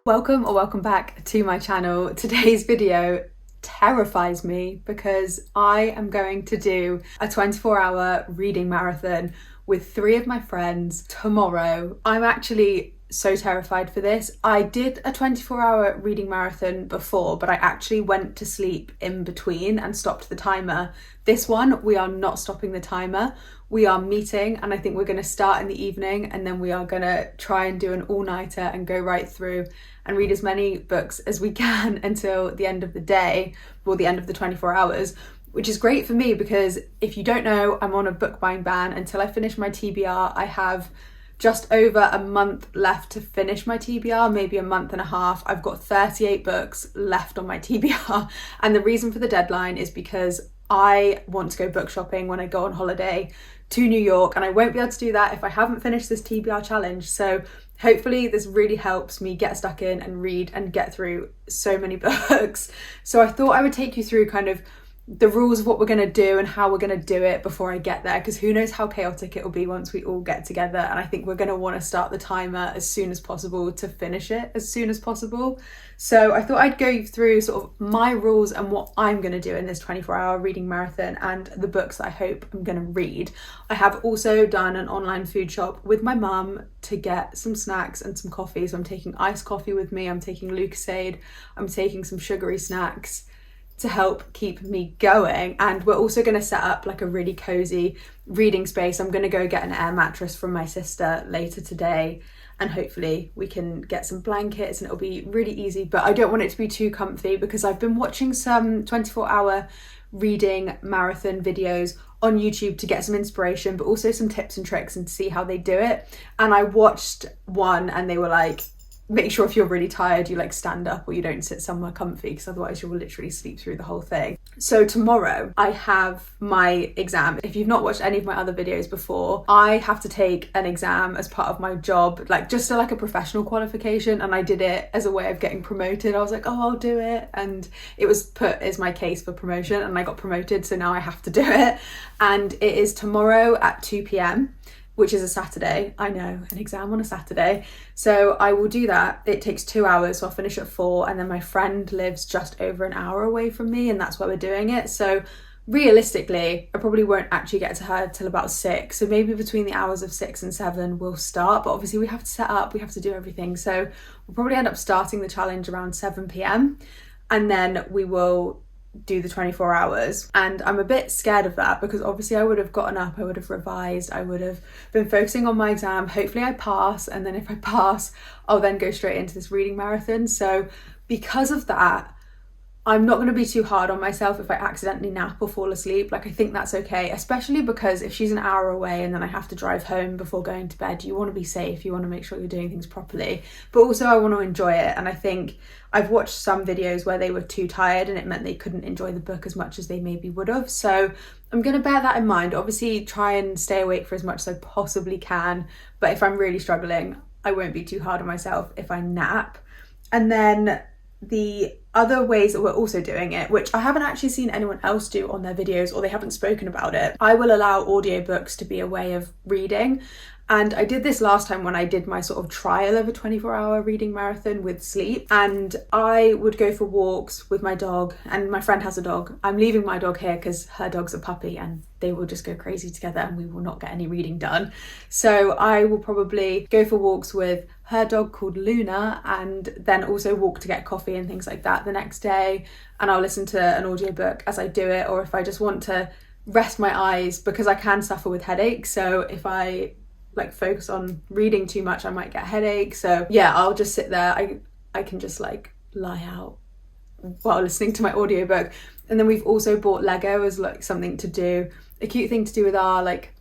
Welcome or welcome back to my channel. Today's video terrifies me because I am going to do a 24-hour reading marathon with 3 of my friends tomorrow. I'm actually so terrified for this. I did a 24-hour reading marathon before, but I actually went to sleep in between and stopped the timer. This one, we are not stopping the timer. We are meeting, and I think we're going to start in the evening, and then we are going to try and do an all-nighter and go right through and read as many books as we can until the end of the day, or the end of the 24 hours, which is great for me because if you don't know, I'm on a book buying ban until I finish my TBR. I have just over a month left to finish my TBR, maybe a month and a half. I've got 38 books left on my TBR, and the reason for the deadline is because I want to go book shopping when I go on holiday to New York, and I won't be able to do that if I haven't finished this TBR challenge. So hopefully this really helps me get stuck in and read and get through so many books. So I thought I would take you through kind of the rules of what we're going to do and how we're going to do it before I get there, because who knows how chaotic it will be once we all get together. And I think we're going to want to start the timer as soon as possible to finish it as soon as possible. So I thought I'd go through sort of my rules and what I'm going to do in this 24-hour reading marathon and the books that I hope I'm going to read. I have also done an online food shop with my mum to get some snacks and some coffee. So I'm taking iced coffee with me, I'm taking Lucasade, I'm taking some sugary snacks to help keep me going. And we're also going to set up like a really cozy reading space. I'm going to go get an air mattress from my sister later today, and hopefully we can get some blankets and it'll be really easy. But I don't want it to be too comfy because I've been watching some 24-hour reading marathon videos on YouTube to get some inspiration, but also some tips and tricks and see how they do it. And I watched one and they were like, make sure if you're really tired, you like stand up or you don't sit somewhere comfy, because otherwise you will literally sleep through the whole thing. So tomorrow I have my exam. If you've not watched any of my other videos before, I have to take an exam as part of my job, like just like a professional qualification, and I did it as a way of getting promoted. I was like, oh, I'll do it, and it was put as my case for promotion, and I got promoted, so now I have to do it. And it is tomorrow at 2 p.m, which is a Saturday. I know, an exam on a Saturday. So I will do that. It takes 2 hours, so I'll finish at 4, and then my friend lives just over an hour away from me, and that's where we're doing it. So realistically, I probably won't actually get to her till about 6. So maybe between the hours of 6 and 7 we'll start, but obviously we have to set up, we have to do everything. So we'll probably end up starting the challenge around 7 p.m, and then we will do the 24 hours. And I'm a bit scared of that because obviously I would have gotten up, I would have revised, I would have been focusing on my exam. Hopefully I pass, and then if I pass, I'll then go straight into this reading marathon. So because of that, I'm not going to be too hard on myself if I accidentally nap or fall asleep. Like, I think that's okay, especially because if she's an hour away and then I have to drive home before going to bed, you want to be safe, you want to make sure you're doing things properly, but also I want to enjoy it. And I think I've watched some videos where they were too tired and it meant they couldn't enjoy the book as much as they maybe would have. So I'm going to bear that in mind. Obviously try and stay awake for as much as I possibly can, but if I'm really struggling, I won't be too hard on myself if I nap. And then the other ways that we're also doing it, which I haven't actually seen anyone else do on their videos, or they haven't spoken about it, I will allow audiobooks to be a way of reading. And I did this last time when I did my sort of trial of a 24-hour reading marathon with sleep. And I would go for walks with my dog, and my friend has a dog. I'm leaving my dog here because her dog's a puppy and they will just go crazy together and we will not get any reading done. So I will probably go for walks with her dog called Luna, and then also walk to get coffee and things like that the next day. And I'll listen to an audiobook as I do it, or if I just want to rest my eyes, because I can suffer with headaches. So if I like focus on reading too much, I might get a headache. So yeah, I'll just sit there. I can just like lie out while listening to my audiobook. And then we've also bought Lego as like something to do, a cute thing to do with our, like,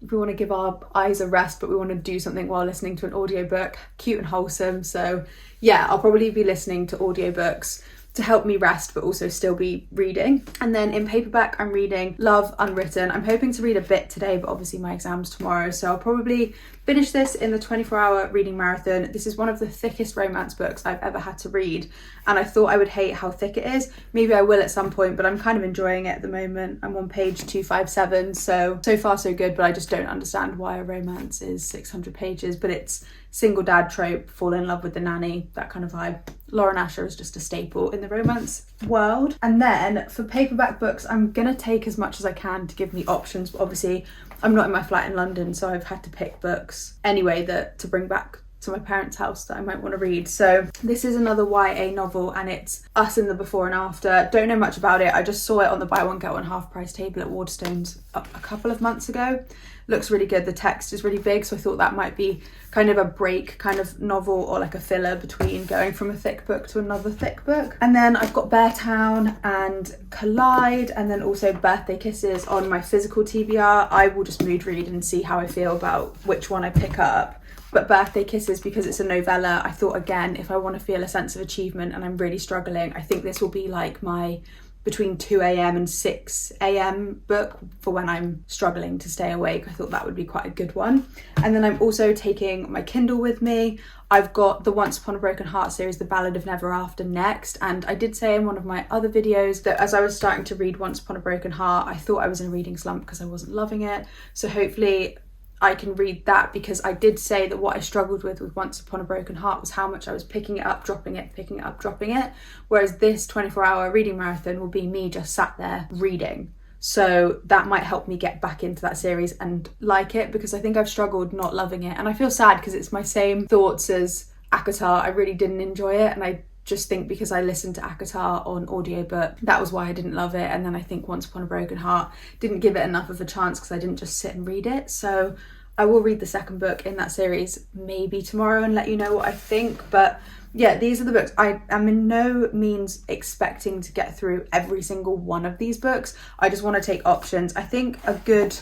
we want to give our eyes a rest, but we want to do something while listening to an audiobook, cute and wholesome. So yeah, I'll probably be listening to audiobooks to help me rest but also still be reading. And then in paperback I'm reading Love Unwritten. I'm hoping to read a bit today, but obviously my exam's tomorrow, so I'll probably finish this in the 24-hour reading marathon. This is one of the thickest romance books I've ever had to read, and I thought I would hate how thick it is. Maybe I will at some point, but I'm kind of enjoying it at the moment. I'm on page 257, so far so good, but I just don't understand why a romance is 600 pages, but it's single dad trope, fall in love with the nanny, that kind of vibe. Lauren Asher is just a staple in the romance world. And then for paperback books, I'm gonna take as much as I can to give me options, but obviously I'm not in my flat in London, so I've had to pick books anyway that to bring back to my parents' house that I might want to read. So this is another YA novel, and it's us in the before and after. Don't know much about it. I just saw it on the buy one get one half price table at Waterstones a couple of months ago. Looks really good. The text is really big, so I thought that might be kind of a break kind of novel, or like a filler between going from a thick book to another thick book. And then I've got Beartown and Collide, and then also Birthday Kisses on my physical TBR. I will just mood read and see how I feel about which one I pick up. But Birthday Kisses, because it's a novella, I thought, again, if I want to feel a sense of achievement and I'm really struggling, I think this will be like my between 2 a.m. and 6 a.m. book for when I'm struggling to stay awake. I thought that would be quite a good one. And then I'm also taking my Kindle with me. I've got the Once Upon a Broken Heart series, The Ballad of Never After, next. And I did say in one of my other videos that as I was starting to read Once Upon a Broken Heart, I thought I was in a reading slump because I wasn't loving it. So hopefully I can read that, because I did say that what I struggled with Once Upon a Broken Heart was how much I was picking it up, dropping it, picking it up, dropping it. Whereas this 24-hour reading marathon will be me just sat there reading. So that might help me get back into that series and like it, because I think I've struggled not loving it. And I feel sad because it's my same thoughts as ACOTAR. I really didn't enjoy it, and I just think because I listened to ACOTAR on audiobook, that was why I didn't love it. And then I think Once Upon a Broken Heart didn't give it enough of a chance because I didn't just sit and read it. So I will read the second book in that series maybe tomorrow and let you know what I think. But yeah, these are the books. I am in no means expecting to get through every single one of these books. I just want to take options. I think a good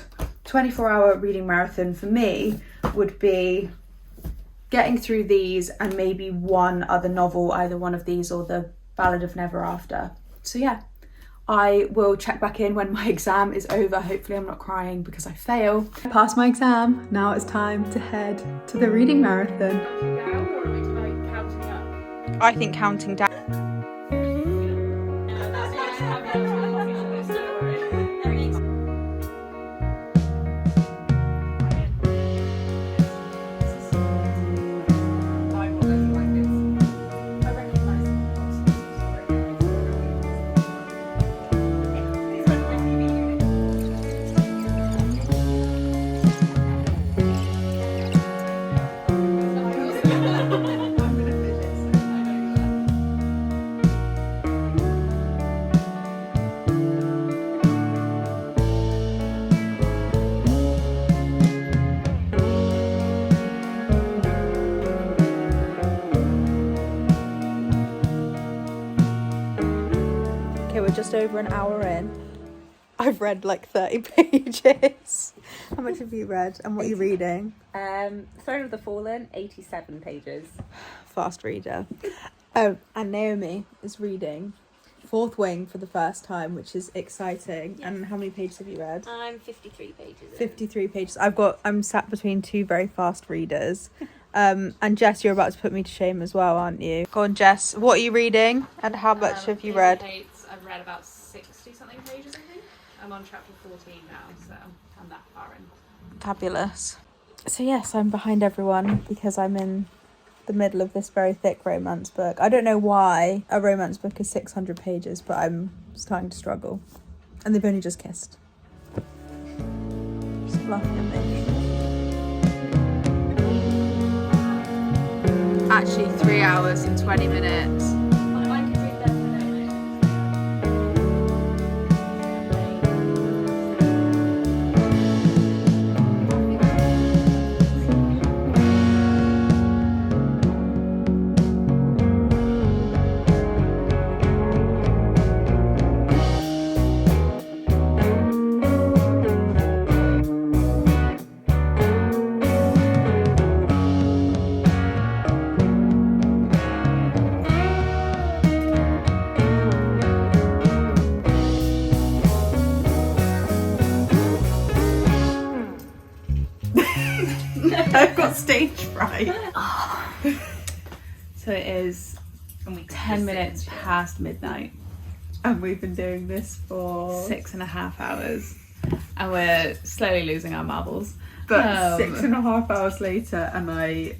24-hour reading marathon for me would be getting through these and maybe one other novel, either one of these or The Ballad of Never After. So yeah, I will check back in when my exam is over. Hopefully I'm not crying because I fail. I passed my exam. Now it's time to head to the reading marathon. I think counting down. Just over an hour in. I've read like 30 pages. How much have you read and what are you reading? Throne of the Fallen, 87 pages. Fast reader. Oh, and Naomi is reading Fourth Wing for the first time, which is exciting. Yes. And how many pages have you read? I'm 53 pages. 53 pages. I'm sat between two very fast readers. And Jess, you're about to put me to shame as well, aren't you? Go on, Jess. What are you reading and how much have you read? I've read about 60 something pages, I think. I'm on chapter 14 now, so I'm that far in. Fabulous. So yes, I'm behind everyone because I'm in the middle of this very thick romance book. I don't know why a romance book is 600 pages, but I'm starting to struggle. And they've only just kissed. Just laughing at me. Actually 3 hours and 20 minutes. I've got stage fright. So it is 10 minutes past midnight. And we've been doing this for 6.5 hours. And we're slowly losing our marbles. But 6.5 hours later, and I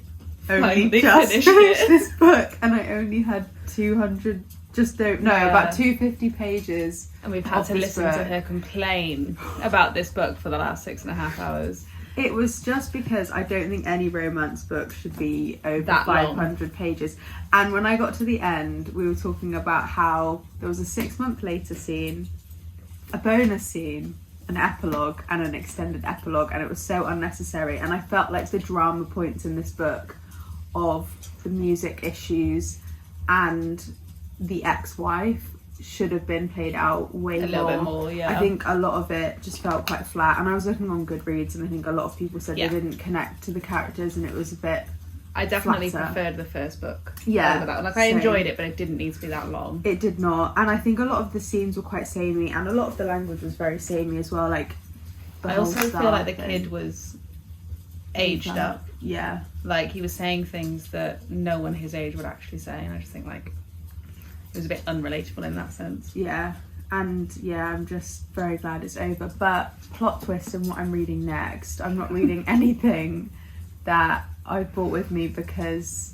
only Finally just finished finished it. this book, and I only had 200, about 250 pages. And we've had of to this listen to book. her complain about this book for the last 6.5 hours. It was just because I don't think any romance book should be over That 500 pages. And when I got to the end, we were talking about how there was a 6 month later scene, a bonus scene, an epilogue, and an extended epilogue, and it was so unnecessary. And I felt like the drama points in this book of the music issues and the ex-wife should have been played out way A little bit more, yeah. I think a lot of it just felt quite flat, and I was looking on Goodreads, and I think a lot of people said Yeah. they didn't connect to the characters, and it was a bit I definitely flatter. preferred the first book. Yeah, over that one. Like I same. enjoyed it, but it didn't need to be that long. It did not, and I think a lot of the scenes were quite samey, and a lot of the language was very samey as well. Like, the I whole also feel star like the thing. kid was aged up. Yeah, Like he was saying things that no one his age would actually say, and I just think like it was a bit unrelatable in that sense. yeah, and yeah, I'm just very glad it's over. But plot twist in what I'm reading next. I'm not reading anything that I brought with me because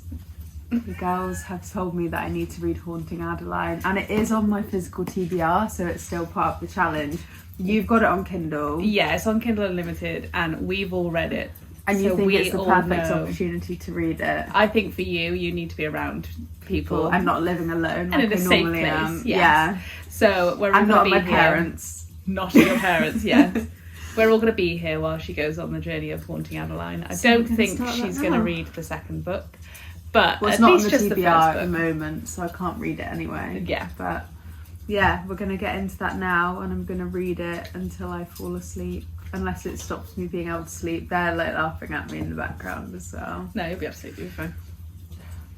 the girls have told me that I need to read Haunting Adeline, and it is on my physical TBR, so it's still part of the challenge. You've got it on Kindle. Yeah, it's on Kindle Unlimited, and we've all read it. And you So think we it's the all perfect know. opportunity to read it. I think for you need to be around people. I'm not living alone And like in a I safe normally place, am. yes. Yeah. So we're all I'm going not to my be here. parents. Not your parents, yes. We're all going to be here while she goes on the journey of Haunting Adeline. I So we're don't gonna think start that she's going to now. read the second book, but Well, it's at not on least the just the TBR first at the book. moment, so I can't read it anyway. Yeah. But yeah, we're going to get into that now, and I'm going to read it until I fall asleep. Unless it stops me being able to sleep. They're like laughing at me in the background as well. No, you'll be absolutely fine.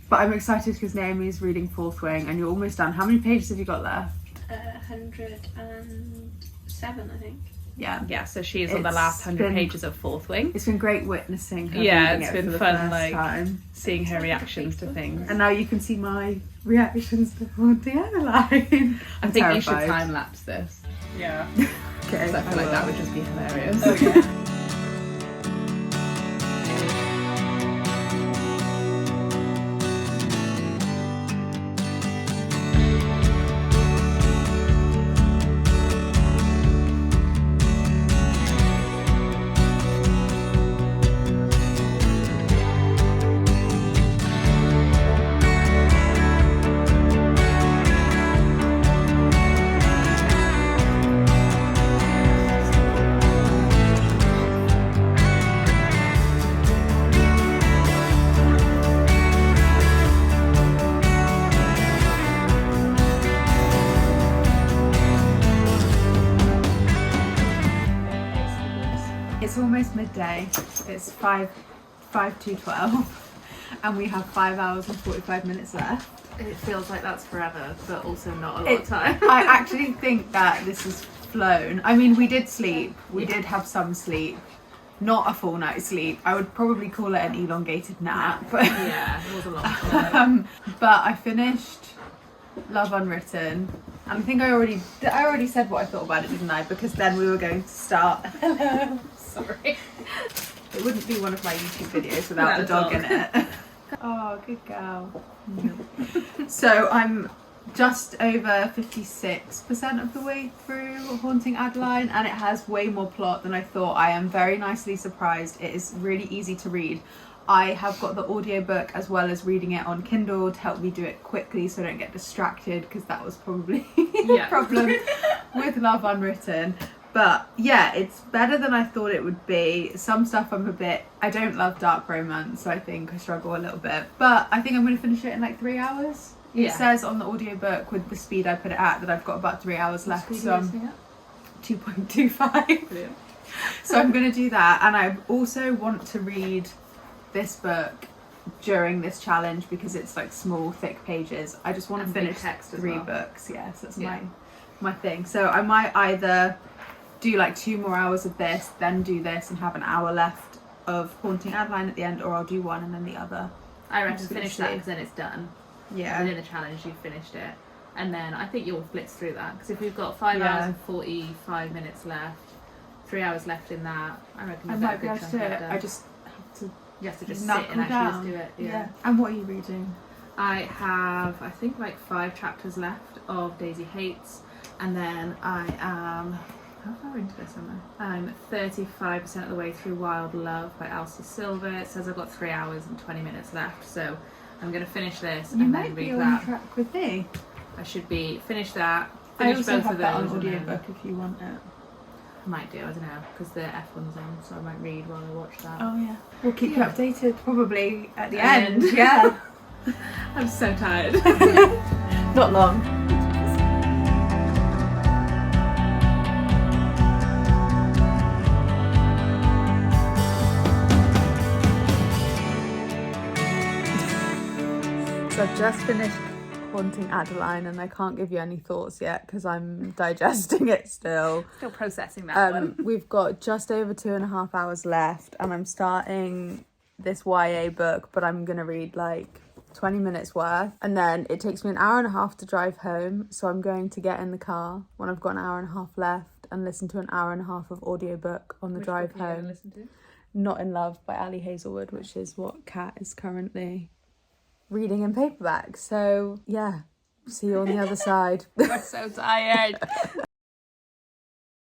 But I'm excited because Naomi's reading Fourth Wing, and you're almost done. How many pages have you got left? 107, I think. Yeah. Yeah, so she is on the It's last 100 been- pages of Fourth Wing, It's been great witnessing her Yeah, reading it's it been for the fun, first like- time. seeing her reactions to things. And now you can see my reactions to Haunting Adeline. I think you should time lapse this. Yeah. Okay. Because I feel like that would just be hilarious. Oh yeah. It's almost midday. It's 5 to 12, and we have 5 hours and 45 minutes left. It feels like that's forever, but also not a lot It- of time. I actually think that this has flown. I mean, we did sleep. We did have some sleep. Not a full night's sleep. I would probably call it an elongated nap. But, Yeah, it was a long time. but I finished Love Unwritten. And I think I already said what I thought about it, didn't I? Because then we were going to start. Hello. Sorry. It wouldn't be one of my YouTube videos without a dog in it. Oh, good girl. So I'm just over 56% of the way through Haunting Adeline, and it has way more plot than I thought. I am very nicely surprised. It is really easy to read. I have got the audiobook as well as reading it on Kindle to help me do it quickly so I don't get distracted, because that was probably the Yeah. problem with Love Unwritten. But yeah, it's better than I thought it would be. Some stuff I don't love dark romance, so I think I struggle a little bit. But I think I'm going to finish it in like 3 hours. It Yeah. says on the audiobook with the speed I put it at that I've got about 3 hours left, so I'm 2.25. Brilliant. So I'm going to do that, and I also want to read this book during this challenge because it's like small, thick pages. I just want to And big finish text as 3 well. books. Yes, that's Yeah. my thing. So I might either do like 2 more hours of this, then do this and have an hour left of Haunting Adeline at the end, or I'll do one and then the other. I reckon finish that because then it's done. Yeah. Within the challenge, you've finished it. And then I think you'll blitz through that, because if we've got 5 hours and 45 minutes left, 3 hours left in that, I reckon I you'll might get a be good able chunk to. of it done. I just have to. You have to just sit knuckle and actually down. just do it. Yeah. And what are you reading? I have, I think, like 5 chapters left of Daisy Hates, and then I am, how far into this am I? I'm 35% of the way through Wild Love by Elsie Silver. It says I've got 3 hours and 20 minutes left, so I'm going to finish this and then read on that. track with me. I should be finish that. I Finish also both have of that those on and then- audiobook if you want it. I might do, I don't know, because the F1's on, so I might read while I watch that. Oh yeah. We'll keep you updated probably at the At the end. end. Yeah. I'm so tired. Not long. So I've just finished Haunting Adeline and I can't give you any thoughts yet because I'm digesting it still. Still processing that one. We've got just over 2.5 hours left and I'm starting this YA book, but I'm going to read like 20 minutes worth, and then it takes me an hour and a half to drive home, so I'm going to get in the car when I've got an hour and a half left and listen to an hour and a half of audiobook on the drive book are you gonna home. listen to? Not in Love by Ali Hazelwood, which is what Kat is currently reading in paperback. So yeah, see you on the other side. I'm so tired.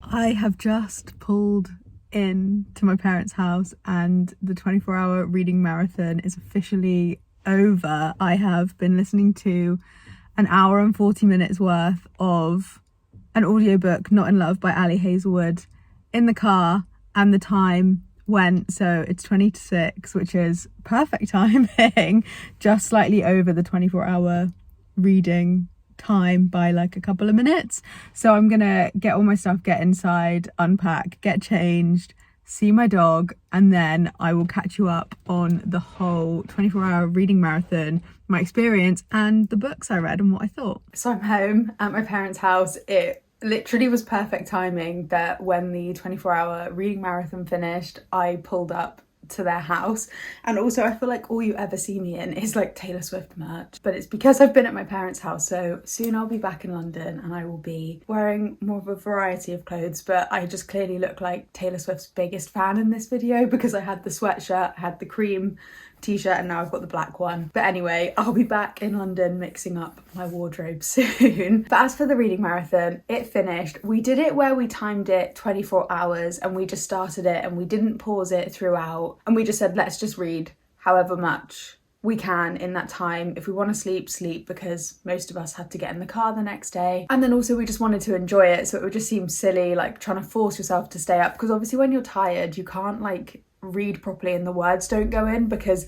I have just pulled in to my parents' house and the 24-hour reading marathon is officially over. I have been listening to an hour and 40 minutes worth of an audiobook, Not in Love by Ali Hazelwood, in the car, and the time went, so it's 20 to 6, which is perfect timing, just slightly over the 24-hour reading time by like a couple of minutes. So I'm gonna get all my stuff, get inside, unpack, get changed, see my dog, and then I will catch you up on the whole 24-hour reading marathon, my experience and the books I read and what I thought. So I'm home at my parents' house. It literally was perfect timing that when the 24-hour reading marathon finished, I pulled up to their house. And also I feel like all you ever see me in is like Taylor Swift merch, but it's because I've been at my parents' house. So soon I'll be back in London and I will be wearing more of a variety of clothes, but I just clearly look like Taylor Swift's biggest fan in this video because I had the sweatshirt, I had the cream t-shirt, and now I've got the black one. But anyway, I'll be back in London mixing up my wardrobe soon. But as for the reading marathon, it finished. We did it where we timed it 24 hours and we just started it and we didn't pause it throughout, and we just said let's just read however much we can in that time. If we want to sleep, because most of us had to get in the car the next day. And then also we just wanted to enjoy it, so it would just seem silly like trying to force yourself to stay up, because obviously when you're tired you can't like read properly and the words don't go in. Because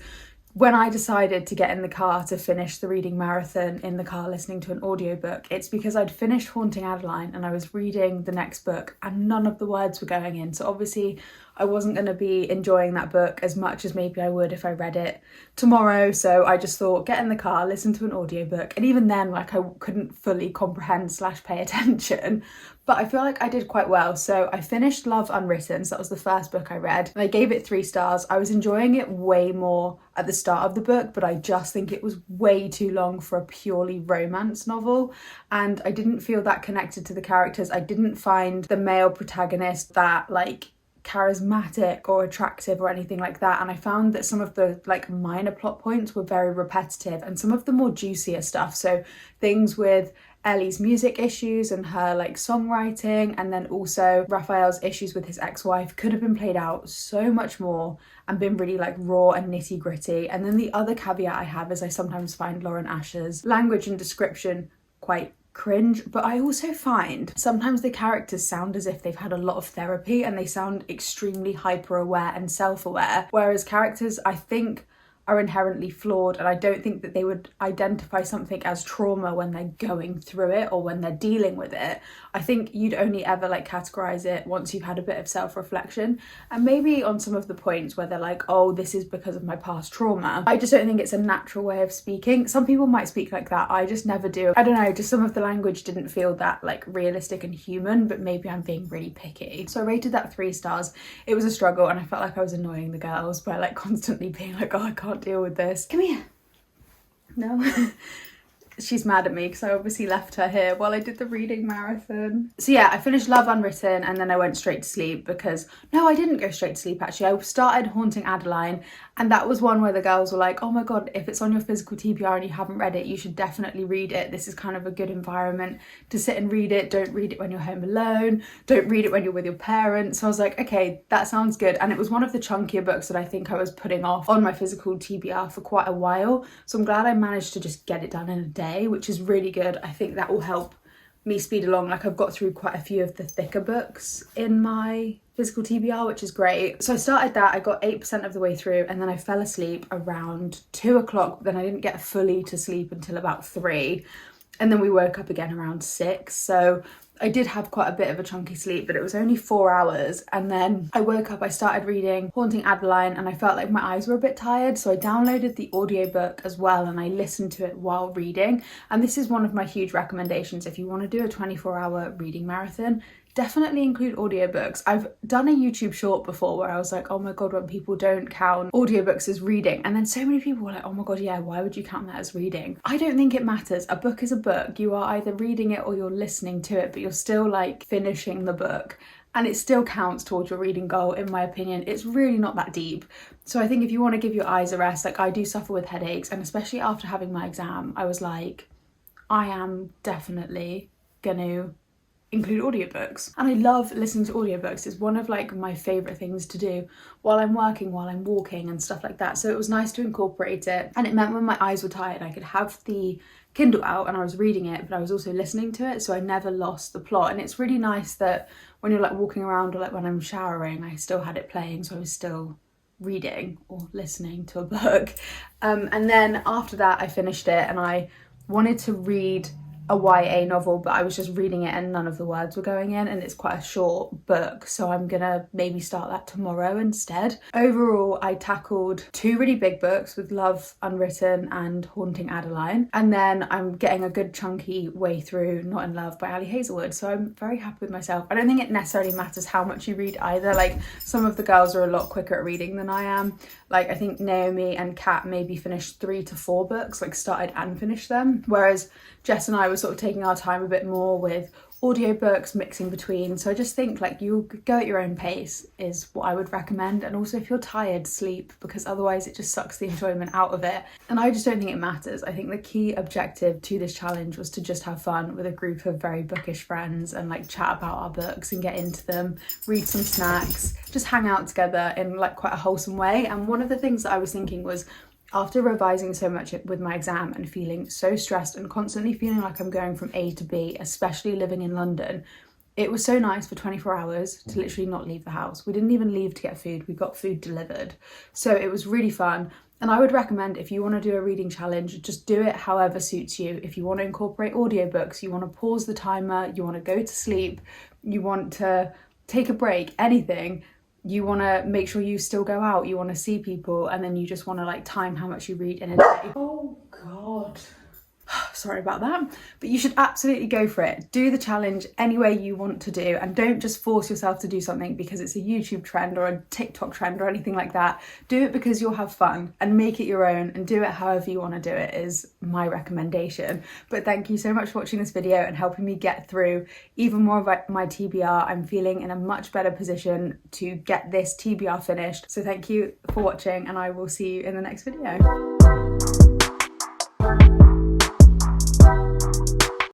when I decided to get in the car to finish the reading marathon in the car listening to an audiobook, it's because I'd finished Haunting Adeline and I was reading the next book and none of the words were going in. So obviously I wasn't going to be enjoying that book as much as maybe I would if I read it tomorrow. So I just thought, get in the car, listen to an audiobook. And even then, like, I couldn't fully comprehend / pay attention, but I feel like I did quite well. So I finished Love Unwritten, so that was the first book I read, and I gave it 3 stars. I was enjoying it way more at the start of the book, but I just think it was way too long for a purely romance novel, and I didn't feel that connected to the characters. I didn't find the male protagonist that like charismatic or attractive or anything like that, and I found that some of the like minor plot points were very repetitive, and some of the more juicier stuff, so things with Ellie's music issues and her like songwriting, and then also Raphael's issues with his ex-wife, could have been played out so much more and been really like raw and nitty gritty. And then the other caveat I have is I sometimes find Lauren Asher's language and description quite cringe, but I also find sometimes the characters sound as if they've had a lot of therapy and they sound extremely hyper aware and self-aware, whereas characters I think are inherently flawed, and I don't think that they would identify something as trauma when they're going through it or when they're dealing with it. I think you'd only ever like categorize it once you've had a bit of self-reflection, and maybe on some of the points where they're like, oh, this is because of my past trauma. I just don't think it's a natural way of speaking. Some people might speak like that, I just never do. I don't know, just some of the language didn't feel that like realistic and human, but maybe I'm being really picky. So I rated that 3 stars. It was a struggle, and I felt like I was annoying the girls by like constantly being like, oh, I can't deal with this. Come here. No. She's mad at me because I obviously left her here while I did the reading marathon. So yeah, I finished Love Unwritten and then I went straight to sleep because, no, I didn't go straight to sleep actually. I started Haunting Adeline, and that was one where the girls were like, oh my God, if it's on your physical TBR and you haven't read it, you should definitely read it. This is kind of a good environment to sit and read it. Don't read it when you're home alone. Don't read it when you're with your parents. So I was like, okay, that sounds good. And it was one of the chunkier books that I think I was putting off on my physical TBR for quite a while. So I'm glad I managed to just get it done in a day, which is really good. I think that will help me speed along. Like I've got through quite a few of the thicker books in my physical TBR, which is great. So I started that, I got 8% of the way through, and then I fell asleep around 2 o'clock, but then I didn't get fully to sleep until about 3. And then we woke up again around 6. So I did have quite a bit of a chunky sleep, but it was only 4 hours. And then I woke up, I started reading Haunting Adeline, and I felt like my eyes were a bit tired. So I downloaded the audiobook as well, and I listened to it while reading. And this is one of my huge recommendations. If you want to do a 24-hour reading marathon, definitely include audiobooks. I've done a YouTube short before where I was like, oh my God, when people don't count audiobooks as reading. And then so many people were like, oh my God, yeah, why would you count that as reading? I don't think it matters. A book is a book. You are either reading it or you're listening to it, but you're still like finishing the book. And it still counts towards your reading goal, in my opinion. It's really not that deep. So I think if you want to give your eyes a rest, like I do suffer with headaches, and especially after having my exam, I was like, I am definitely gonna include audiobooks. And I love listening to audiobooks. It's one of like my favorite things to do while I'm working, while I'm walking and stuff like that. So it was nice to incorporate it, and it meant when my eyes were tired I could have the Kindle out and I was reading it, but I was also listening to it, so I never lost the plot. And it's really nice that when you're like walking around, or like when I'm showering, I still had it playing, so I was still reading or listening to a book. And then after that I finished it, and I wanted to read a YA novel, but I was just reading it and none of the words were going in, and it's quite a short book, so I'm gonna maybe start that tomorrow instead. Overall, I tackled 2 really big books with Love Unwritten and Haunting Adeline, and then I'm getting a good chunky way through Not in Love by Ali Hazelwood, so I'm very happy with myself. I don't think it necessarily matters how much you read either. Like some of the girls are a lot quicker at reading than I am. Like I think Naomi and Kat maybe finished 3 to 4 books, like started and finished them, whereas Jess and I were sort of taking our time a bit more with audiobooks, mixing between. So I just think like you go at your own pace is what I would recommend. And also if you're tired, sleep, because otherwise it just sucks the enjoyment out of it. And I just don't think it matters. I think the key objective to this challenge was to just have fun with a group of very bookish friends and like chat about our books and get into them, read some snacks, just hang out together in like quite a wholesome way. And one of the things that I was thinking was, after revising so much with my exam and feeling so stressed and constantly feeling like I'm going from A to B, especially living in London, it was so nice for 24 hours to literally not leave the house. We didn't even leave to get food, we got food delivered. So it was really fun. And I would recommend, if you want to do a reading challenge, just do it however suits you. If you want to incorporate audiobooks, you want to pause the timer, you want to go to sleep, you want to take a break, anything, you want to make sure you still go out, you want to see people, and then you just want to like time how much you read in a day. Oh God. Sorry about that, but you should absolutely go for it. Do the challenge any way you want to do, and don't just force yourself to do something because it's a YouTube trend or a TikTok trend or anything like that. Do it because you'll have fun and make it your own, and do it however you want to do it is my recommendation. But thank you so much for watching this video and helping me get through even more of my TBR. I'm feeling in a much better position to get this TBR finished. So thank you for watching, and I will see you in the next video.